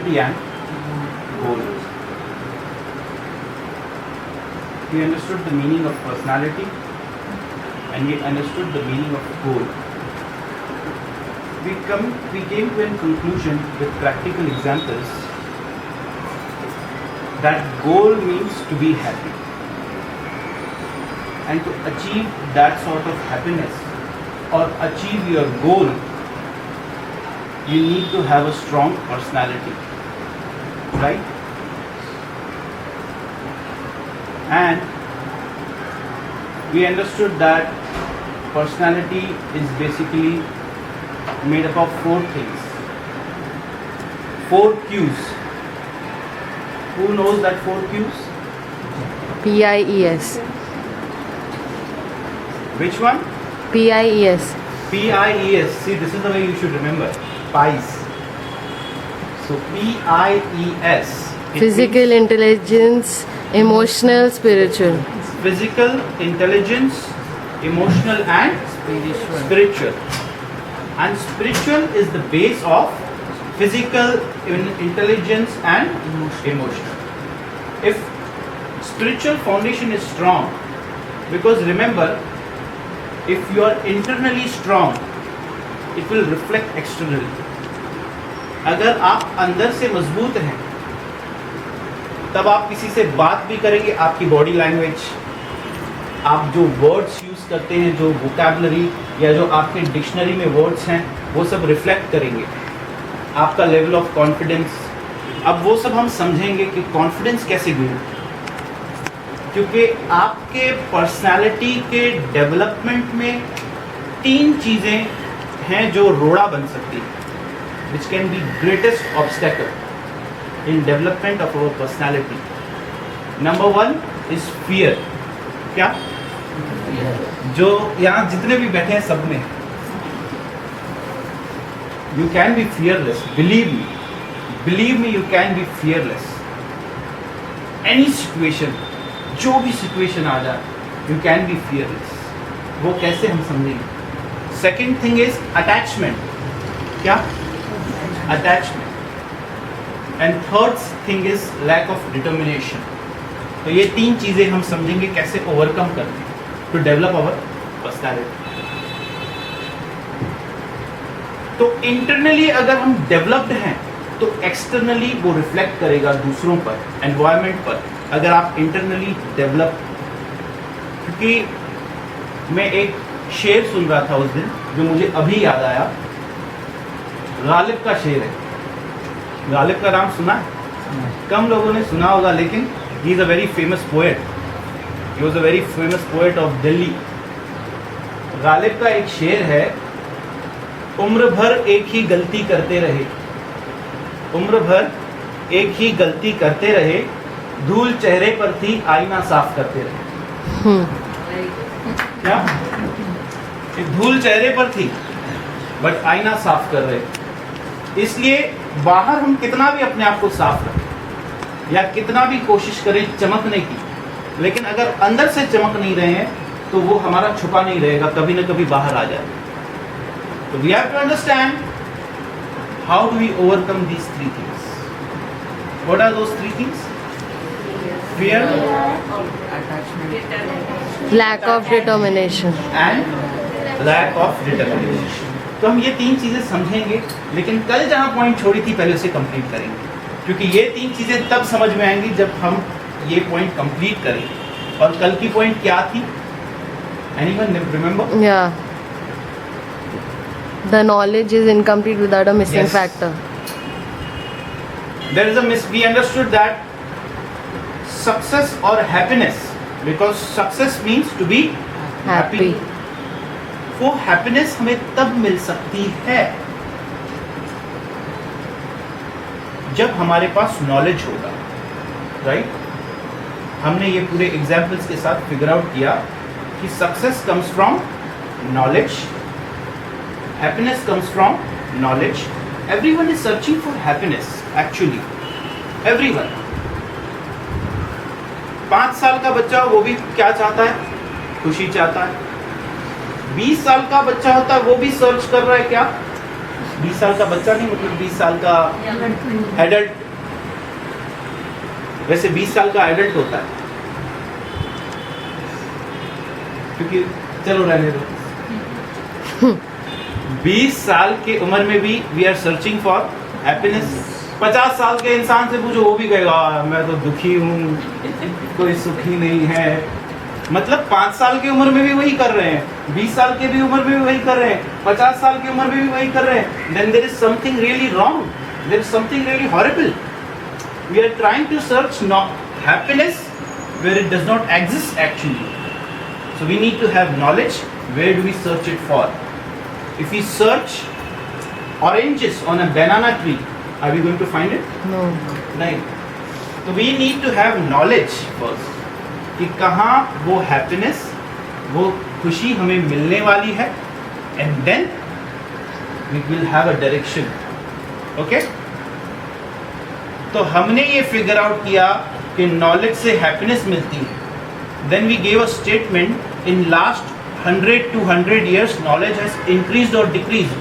personality and goal. We understood the meaning of personality and we understood the meaning of goal. We came to a conclusion with practical examples that goal means to be happy. And to achieve that sort of happiness or achieve your goal, you need to have a strong personality, right? And we understood that personality is basically made up of 4 things, 4 Qs. Who knows that 4 Qs? PIES. Which one? PIES. PIES. See, this is the way you should remember. PIES. So PIES. Physical intelligence, emotional, spiritual. Physical, intelligence, emotional and spiritual. And spiritual is the base of physical, intelligence and emotional. If spiritual foundation is strong, because remember, if you are internally strong, it will reflect externally. अगर आप अंदर से मजबूत हैं, तब आप किसी से बात भी करेंगे, आपकी बॉडी लैंग्वेज, आप जो वर्ड्स यूज करते हैं, जो वोकैबुलरी या जो आपके डिक्शनरी में वर्ड्स हैं, वो सब रिफ्लेक्ट करेंगे आपका लेवल ऑफ कॉन्फिडेंस. अब वो सब हम समझेंगे कि कॉन्फिडेंस कैसे ग्रो, क्योंकि आपके पर्सनालिटी के डेवलपमेंट में 3 चीज़ें हैं जो रोड़ा बन सकती है, which can be greatest obstacle in development of our personality. Number 1 is fear. क्या? जो यहाँ जितने भी बैठे हैं सब में, you can be fearless. Believe me, you can be fearless. Any situation, जो भी सिचुएशन आ जाए, यू कैन बी फियरलेस. वो कैसे हम समझेंगे? Second thing is attachment. क्या? Attachment. And third thing is lack of determination. तो ये 3 चीजें हम समझेंगे कैसे ओवरकम करते हैं टू डेवलप अवर पर्सनैलिटी. तो इंटरनली अगर हम डेवलप्ड हैं तो एक्सटर्नली वो रिफ्लेक्ट करेगा दूसरों पर, एनवायरनमेंट पर. अगर आप इंटरनली डेवलप, क्योंकि मैं एक शेर सुन रहा था उस दिन जो मुझे अभी याद आया. गालिब का शेर है. गालिब का नाम सुना है? कम लोगों ने सुना होगा, लेकिन he is a very famous poet. He was a very famous poet of Delhi. Ghalib का एक शेर है, उम्र भर एक ही गलती करते रहे, उम्र भर एक ही गलती करते रहे, धूल चेहरे पर थी, आईना साफ करते रहे. क्या? धूल चेहरे पर थी बट आईना साफ कर रहे. इसलिए बाहर हम कितना भी अपने आप को साफ रखें या कितना भी कोशिश करें चमकने की, लेकिन अगर अंदर से चमक नहीं रहे हैं तो वो हमारा छुपा नहीं रहेगा, कभी ना कभी बाहर आ जाएगा. तो we have to understand how do we overcome these 3 things. What are those 3 things? Fear, Lack of determination. and lack of determination. तो हम ये 3 चीजें समझेंगे, लेकिन कल जहाँ पॉइंट छोड़ी थी पहले उसे कंप्लीट करेंगे, क्योंकि ये 3 चीजें तब समझ में आएंगी जब हम ये पॉइंट कंप्लीट करेंगे. और कल की पॉइंट क्या थी? Anyone remember? Yeah. The knowledge is incomplete without a missing Yes. factor. There is a we understood that success or happiness, because success means to be happy. वो happiness हमें तब मिल सकती है जब हमारे पास knowledge होगा, right? हमने ये पूरे examples के साथ figure out किया कि success comes from knowledge, happiness comes from knowledge. Everyone is searching for happiness, actually. Everyone. 5 साल का बच्चा वो भी क्या चाहता है? खुशी चाहता है. 20 साल का बच्चा होता है वो भी सर्च कर रहा है क्या? 20 साल का बच्चा नहीं, मतलब 20 साल का एडल्ट। वैसे 20 साल का एडल्ट होता है, क्योंकि चलो रहने दो। 20 साल की उम्र में भी we are searching for happiness. 50 साल के इंसान से पूछो, वो भी कहेगा मैं तो दुखी हूँ, कोई सुखी नहीं है। मतलब 5 साल की उम्र में भी वही कर रहे हैं, 20 साल की भी उम्र में भी वही कर रहे हैं, 50 साल की उम्र में भी वही कर रहे हैं। Then there is something really wrong. There is something really horrible. We are trying to search happiness where it does not exist actually. So we need to have knowledge. Where do we search it for? If we search oranges on a banana tree, are we going to find it? No. नहीं। तो we need to have knowledge first कि कहाँ वो happiness, वो खुशी हमें मिलने वाली है, and then we will have a direction. Okay? तो हमने ये figure out किया कि knowledge से happiness मिलती है। Then we gave a statement in last 100 to 100 years knowledge has increased or decreased.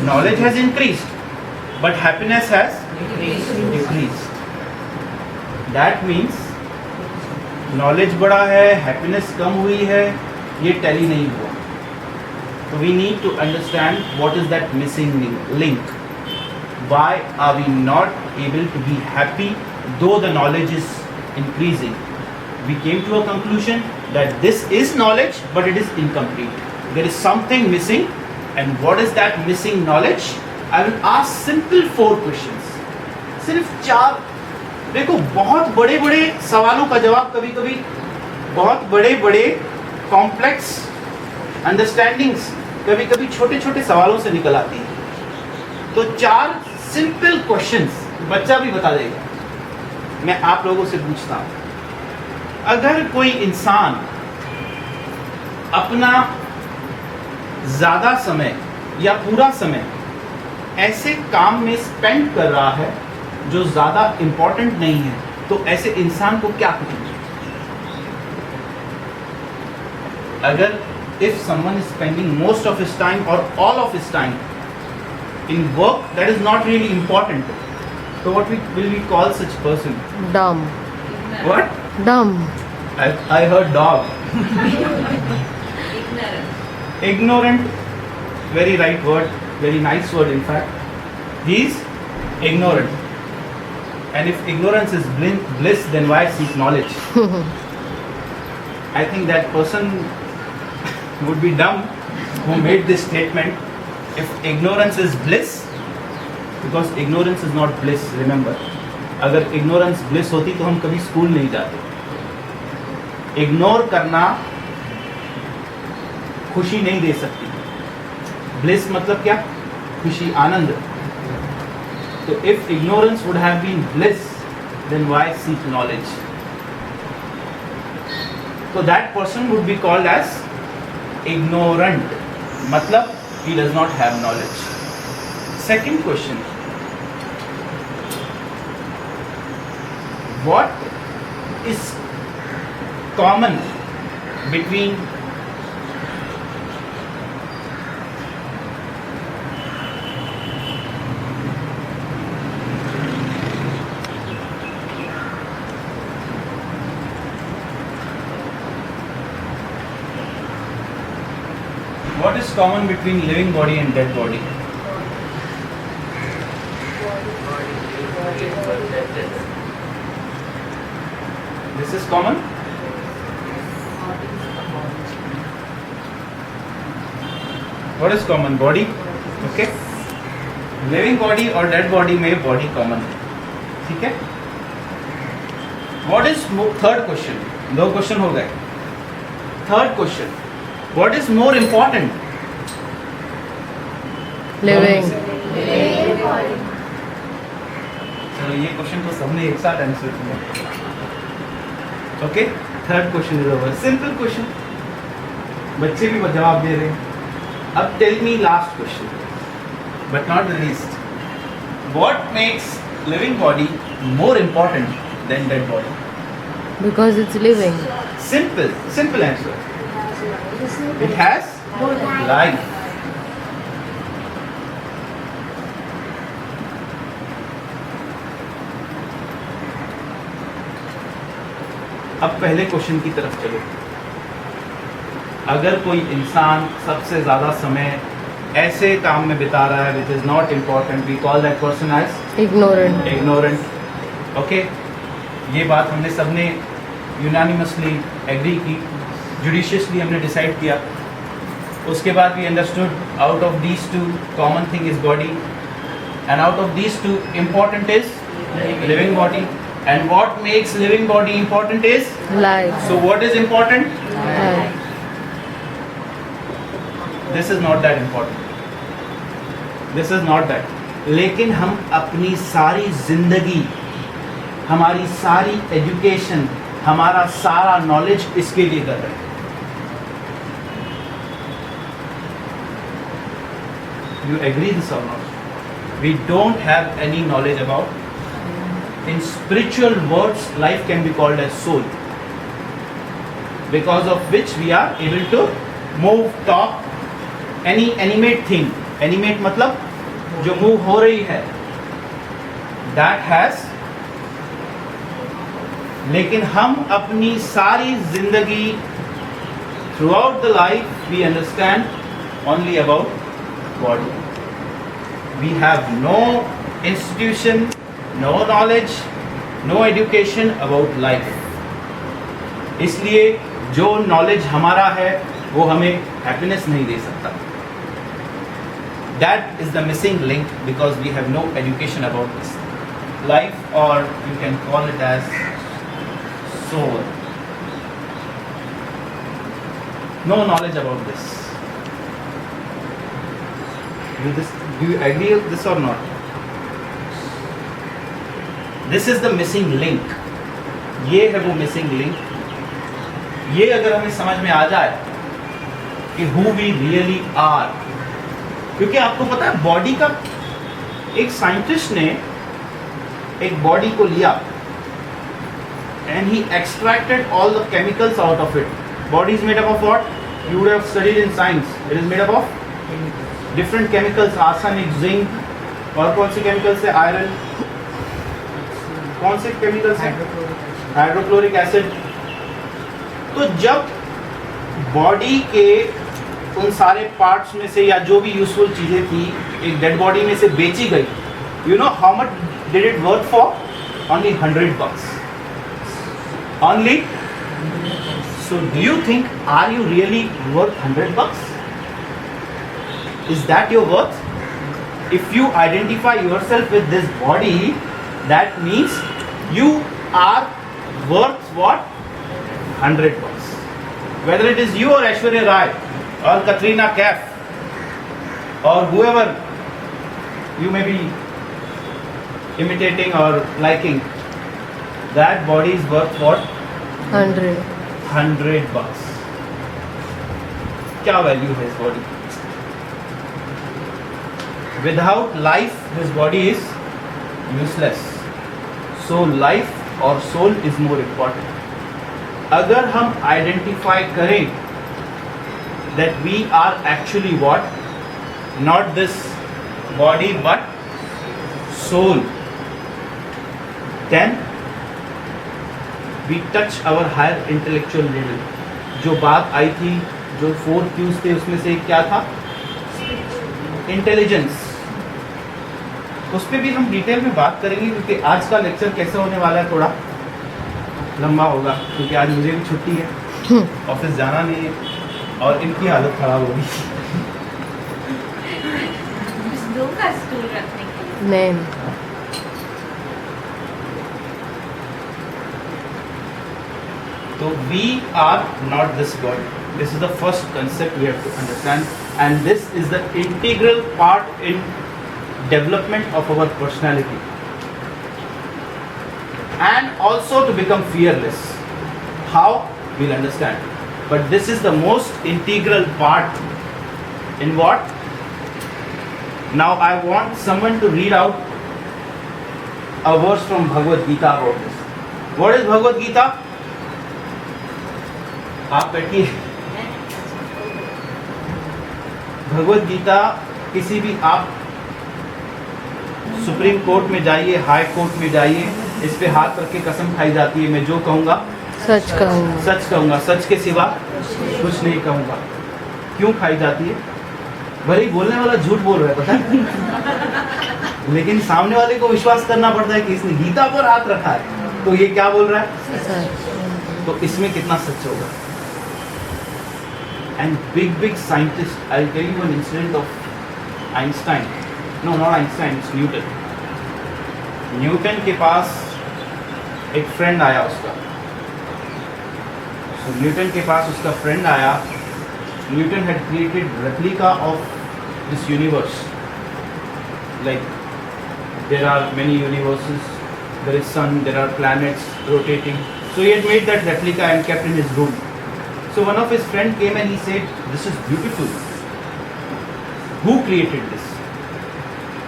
Knowledge has increased, but happiness has decreased. That means knowledge बढ़ा है, happiness कम हुई है, ये tally नहीं हुआ। So we need to understand what is that missing link. Why are we not able to be happy though the knowledge is increasing? We came to a conclusion that this is knowledge, but it is incomplete. There is something missing, and what is that missing knowledge? I will ask simple 4 questions. सिर्फ 4। देखो, बहुत बड़े बड़े सवालों का जवाब कभी कभी बहुत बड़े बड़े कॉम्प्लेक्स अंडरस्टैंडिंग्स कभी कभी छोटे छोटे सवालों से निकल आती है। तो 4 सिंपल क्वेश्चंस बच्चा भी बता देगा। मैं आप लोगों से पूछता हूँ, अगर कोई इंसान अपना ज़्यादा समय या पूरा समय ऐसे काम में स्पेंड कर रहा है जो ज़्यादा इम्पोर्टेंट नहीं है, तो ऐसे इंसान को क्या कहेंगे? अगर if someone is spending most of his time or all of his time in work that is not really important, so what will we call such person? Dumb. What? Dumb. I heard dog. Ignorant. Very right word. Very nice word in fact. He is ignorant. And if ignorance is bliss, then why seek knowledge? I think that person would be dumb who made this statement. If ignorance is bliss, because ignorance is not bliss, remember. अगर ignorance bliss होती तो हम कभी school नहीं जाते। Ignore करना खुशी नहीं दे सकती। ब्लिस मतलब क्या? खुशी, आनंद। तो if ignorance would have been bliss, then why seek knowledge? So that person would be called as ignorant. मतलब he does not have knowledge. Second question. What is common between what is common between living body and dead body? This is common. What is common? Body. Okay. Living body और dead body में body common है, ठीक है? What is third question? 2 question हो गए। Third question. What is more important? Living. चलो ये question तो सबने एक साथ आंसर किया। Okay, third question is over. Simple question, बच्चे भी जवाब दे रहे हैं। अब tell me last question, but not the least. What makes living body more important than dead body? Because it's living. Simple answer. It has life. अब पहले question की तरफ चलो। अगर कोई इंसान सबसे ज़्यादा समय ऐसे काम में बिता रहा है which is not important, we call that person as Ignorant. Ignorant. Okay, ये बात हमने सबने यूनानिमसली एग्री की, जुडिशियसली हमने डिसाइड किया। उसके बाद we understood out of these two common thing is body, and out of these two important is living body, and what makes living body important is Life. So what is important? Life. This is not that important, this is not that. लेकिन हम अपनी सारी जिंदगी, हमारी सारी education, हमारा सारा knowledge इसके लिए कर रहे हैं। You agree this or not? We don't have any knowledge about. In spiritual words, life can be called as soul, because of which we are able to move, talk, any animate thing. Animate मतलब जो move हो रही है, that has. लेकिन हम अपनी सारी जिंदगी, throughout the life, we understand only about body. We have no institution, no knowledge, no education about life. इसलिए जो knowledge हमारा है वो हमें happiness नहीं दे सकता. That is the missing link, because we have no education about this life, or you can call it as soul. No knowledge about this. Do you agree with this or not? This is the missing link. ये है वो missing link. ये अगर हमें समझ में आ जाए कि who we really are, क्योंकि आपको पता है बॉडी का, एक साइंटिस्ट ने एक बॉडी को लिया and he extracted all the chemicals out of it. Body is made up of what? You would have studied in science. It is made up of different chemicals, arsenic, zinc, और कौन से chemicals है? Iron. कौन से chemicals हैं? Hydrochloric acid. तो जब body के उन सारे पार्ट्स में से या जो भी यूजफुल चीजें थी एक डेड बॉडी में से बेची गई, you know how much did it worth for? Only $100. Only. So do you think, are you really worth $100? Is that your worth? If you identify yourself with this body, that means you are worth what? $100. Whether it is you or Aishwarya Rai or Katrina Kaif or whoever you may be imitating or liking, that body is worth what? 100. $100. क्या value है इस body? Without life this body is useless. So life और soul is more important. अगर हम identify करें that we are actually what, not this body but soul, then we touch our higher intellectual level. जो बात आई थी, जो 4 Qs थे उसमें से क्या था? इंटेलिजेंस. उस पर भी हम डिटेल में बात करेंगे, क्योंकि आज का लेक्चर कैसे होने वाला है, थोड़ा लंबा होगा, क्योंकि आज मुझे भी छुट्टी है, ऑफिस जाना नहीं है और इनकी हालत खराब होगी. नहीं. So we are not this body. This is the first concept we have to understand, and this is the integral part in development of our personality, and also to become fearless. How? We'll understand. But this is the most integral part in what? Now I want someone to read out a verse from Bhagavad Gita about this. What is Bhagavad Gita? आप बैठिए. भगवत गीता किसी भी, आप supreme court में जाइए, high court में जाइए, इस पे हाथ रख के कसम खाई जाती है, मैं जो कहूँगा सच कहूँगा। सच कहूँगा, सच के सिवा कुछ नहीं कहूँगा। क्यों खाई जाती है? भले ही बोलने वाला झूठ बोल रहा है, पता है, लेकिन सामने वाले को विश्वास करना पड़ता है कि इसने गीता पर हाथ रखा है, तो ये क्या बोल रहा है? सच। तो इसमें कितना सच होगा? And big scientist, I tell you an incident of Einstein, no not Einstein, it's Newton. Newton के पास एक फ्रेंड आया उसका। So, न्यूटन के पास उसका फ्रेंड आया। Newton had created replica of this universe. Like there are many universes, there is sun, there are planets rotating. So he had made that replica and kept in his room. So one of his friend came and he said, "This is beautiful. Who created this?"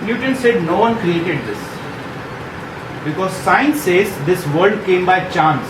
Newton said, "No one created this. Because science says this world came by chance."